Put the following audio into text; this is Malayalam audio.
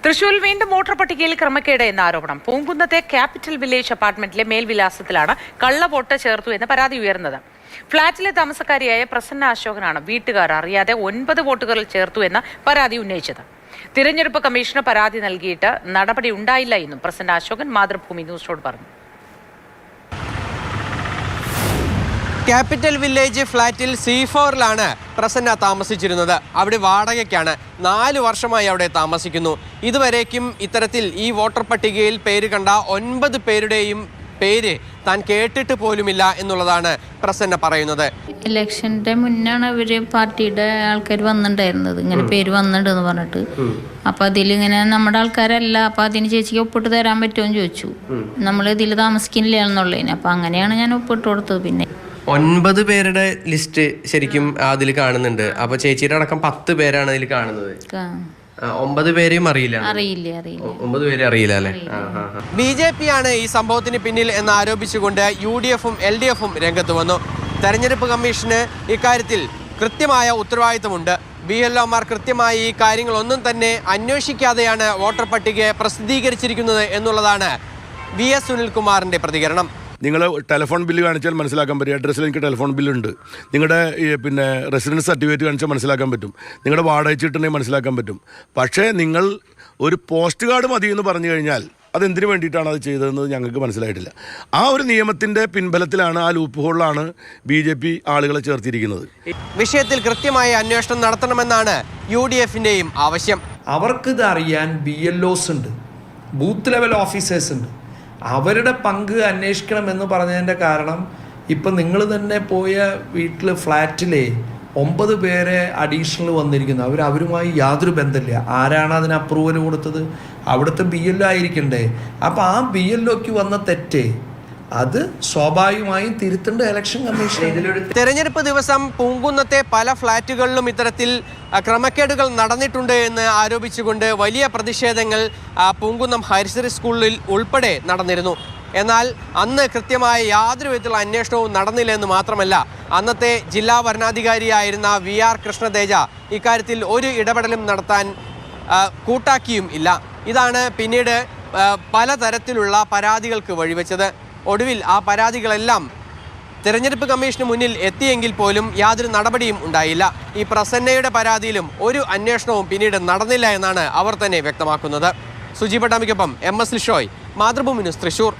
തൃശൂരിൽ വീണ്ടും വോട്ടർ പട്ടികയിൽ ക്രമക്കേട് എന്ന ആരോപണം. പൂങ്കുന്നത്തെ ക്യാപിറ്റൽ വില്ലേജ് അപ്പാർട്ട്മെന്റിലെ മേൽവിലാസത്തിലാണ് കള്ളവോട്ട് ചേർത്തു എന്ന പരാതി ഉയർന്നത്. ഫ്ളാറ്റിലെ താമസക്കാരിയായ പ്രസന്ന അശോകനാണ് വീട്ടുകാർ അറിയാതെ 9 വോട്ടുകളിൽ ചേർത്തു എന്ന പരാതി ഉന്നയിച്ചത്. തിരഞ്ഞെടുപ്പ് കമ്മീഷന് പരാതി നൽകിയിട്ട് നടപടി ഉണ്ടായില്ല എന്നും പ്രസന്ന അശോകൻ മാതൃഭൂമി ന്യൂസിനോട് പറഞ്ഞു. ക്യാപിറ്റൽ വില്ലേജ് ഫ്ളാറ്റിൽ C4-ലാണ് പ്രസന്ന താമസിച്ചിരുന്നത്. അവിടെ വാടകയ്ക്കാണ്. 4 വർഷമായി അവിടെ താമസിക്കുന്നു. ഇതുവരേക്കും ഇത്തരത്തിൽ ഈ വോട്ടർ പട്ടികയിൽ പേര് കണ്ട 9 പേരുടെയും പേര് താൻ കേട്ടിട്ട് പോലുമില്ല എന്നുള്ളതാണ് പ്രസന്ന പറയുന്നത്. ഇലക്ഷന്റെ മുന്നാണ് അവര് പാർട്ടിയുടെ ആൾക്കാർ വന്നിട്ടുണ്ടായിരുന്നത്, ഇങ്ങനെ പേര് വന്നിട്ടുണ്ടെന്ന് പറഞ്ഞിട്ട്. അപ്പൊ അതിലിങ്ങനെ നമ്മുടെ ആൾക്കാരല്ല, അപ്പൊ അതിന് ചേച്ചിക്ക് ഒപ്പിട്ട് തരാൻ പറ്റുമോന്ന് ചോദിച്ചു. നമ്മൾ ഇതിൽ താമസിക്കുന്നില്ല എന്നുള്ളതിന്. അപ്പൊ അങ്ങനെയാണ് ഞാൻ ഒപ്പിട്ട് കൊടുത്തത്. പിന്നെ 9 പേരുടെ ലിസ്റ്റ് ശരിക്കും അതിൽ കാണുന്നുണ്ട്. അപ്പൊ ചേച്ചിയുടെ അടക്കം 10 പേരാണ് അതിൽ കാണുന്നത്. 9 പേരെയും അറിയില്ല. 9 പേരെ അറിയില്ല അല്ലെ. BJP ആണ് ഈ സംഭവത്തിന് പിന്നിൽ എന്ന് ആരോപിച്ചുകൊണ്ട് UDF-ഉം LDF-ഉം രംഗത്ത് വന്നു. തെരഞ്ഞെടുപ്പ് കമ്മീഷന് ഇക്കാര്യത്തിൽ കൃത്യമായ ഉത്തരവാദിത്തമുണ്ട്. BLOമാർ കൃത്യമായി ഈ കാര്യങ്ങളൊന്നും തന്നെ അന്വേഷിക്കാതെയാണ് വോട്ടർ പട്ടിക പ്രസിദ്ധീകരിച്ചിരിക്കുന്നത് എന്നുള്ളതാണ് VS സുനിൽകുമാറിന്റെ പ്രതികരണം. നിങ്ങൾ ടെലിഫോൺ ബില്ല് കാണിച്ചാൽ മനസ്സിലാക്കാൻ പറ്റും. അഡ്രസ്സിൽ എനിക്ക് ടെലിഫോൺ ബില്ലുണ്ട്. നിങ്ങളുടെ പിന്നെ റെസിഡൻസ് സർട്ടിഫിക്കറ്റ് കാണിച്ചാൽ മനസ്സിലാക്കാൻ പറ്റും. നിങ്ങളുടെ വാടക ചീട്ടുണ്ടെങ്കിൽ മനസ്സിലാക്കാൻ പറ്റും. പക്ഷേ നിങ്ങൾ ഒരു പോസ്റ്റ് കാർഡ് മതി എന്ന് പറഞ്ഞു കഴിഞ്ഞാൽ അതെന്തിനു വേണ്ടിയിട്ടാണ് അത് ചെയ്തതെന്ന് ഞങ്ങൾക്ക് മനസ്സിലായിട്ടില്ല. ആ ഒരു നിയമത്തിൻ്റെ പിൻബലത്തിലാണ്, ആ ലൂപ്പ് ഹോളിലാണ് BJP ആളുകളെ ചേർത്തിരിക്കുന്നത്. വിഷയത്തിൽ കൃത്യമായ അന്വേഷണം നടത്തണമെന്നാണ് UDF-ന്റെയും ആവശ്യം. അവർക്കിത് അറിയാൻ BLOs ഉണ്ട്, ബൂത്ത് ലെവൽ ഓഫീസേഴ്സ് ഉണ്ട്. അവരുടെ പങ്ക് അന്വേഷിക്കണമെന്ന് പറഞ്ഞതിൻ്റെ കാരണം, ഇപ്പം നിങ്ങൾ തന്നെ പോയ വീട്ടിൽ ഫ്ലാറ്റിലെ 9 പേരെ അഡീഷണൽ വന്നിരിക്കുന്നു. അവരുമായി യാതൊരു ബന്ധമില്ല. ആരാണ് അതിന് അപ്രൂവൽ കൊടുത്തത്? അവിടുത്തെ BLO ആയിരിക്കണ്ടേ. അപ്പോൾ ആ BLOക്ക് വന്ന തെറ്റ് അത് സ്വാഭാവികമായും തിരുത്തേണ്ട ഇലക്ഷൻ കമ്മീഷൻ. തെരഞ്ഞെടുപ്പ് ദിവസം പൂങ്കുന്നത്തെ പല ഫ്ളാറ്റുകളിലും ഇത്തരത്തിൽ ക്രമക്കേടുകൾ നടന്നിട്ടുണ്ട് എന്ന് ആരോപിച്ചുകൊണ്ട് വലിയ പ്രതിഷേധങ്ങൾ പൂങ്കുന്നം ഹയർ സ്കൂളിൽ ഉൾപ്പെടെ നടന്നിരുന്നു. എന്നാൽ അന്ന് കൃത്യമായ യാതൊരു വിധത്തിലുള്ള അന്വേഷണവും നടന്നില്ല എന്ന് മാത്രമല്ല, അന്നത്തെ ജില്ലാ വരണാധികാരിയായിരുന്ന VR കൃഷ്ണതേജ ഇക്കാര്യത്തിൽ ഒരു ഇടപെടലും നടത്താൻ കൂട്ടാക്കിയും ഇല്ല. ഇതാണ് പിന്നീട് പലതരത്തിലുള്ള പരാതികൾക്ക് വഴിവെച്ചത്. ഒടുവിൽ ആ പരാതികളെല്ലാം തെരഞ്ഞെടുപ്പ് കമ്മീഷന് മുന്നിൽ എത്തിയെങ്കിൽ പോലും യാതൊരു നടപടിയും ഉണ്ടായില്ല. ഈ പ്രസന്നയുടെ പരാതിയിലും ഒരു അന്വേഷണവും പിന്നീട് നടന്നില്ല എന്നാണ് അവർ തന്നെ വ്യക്തമാക്കുന്നത്. സുജി പട്ടാമിക്കൊപ്പം MS ലിഷോയ്, മാതൃഭൂമി ന്യൂസ്, തൃശൂർ.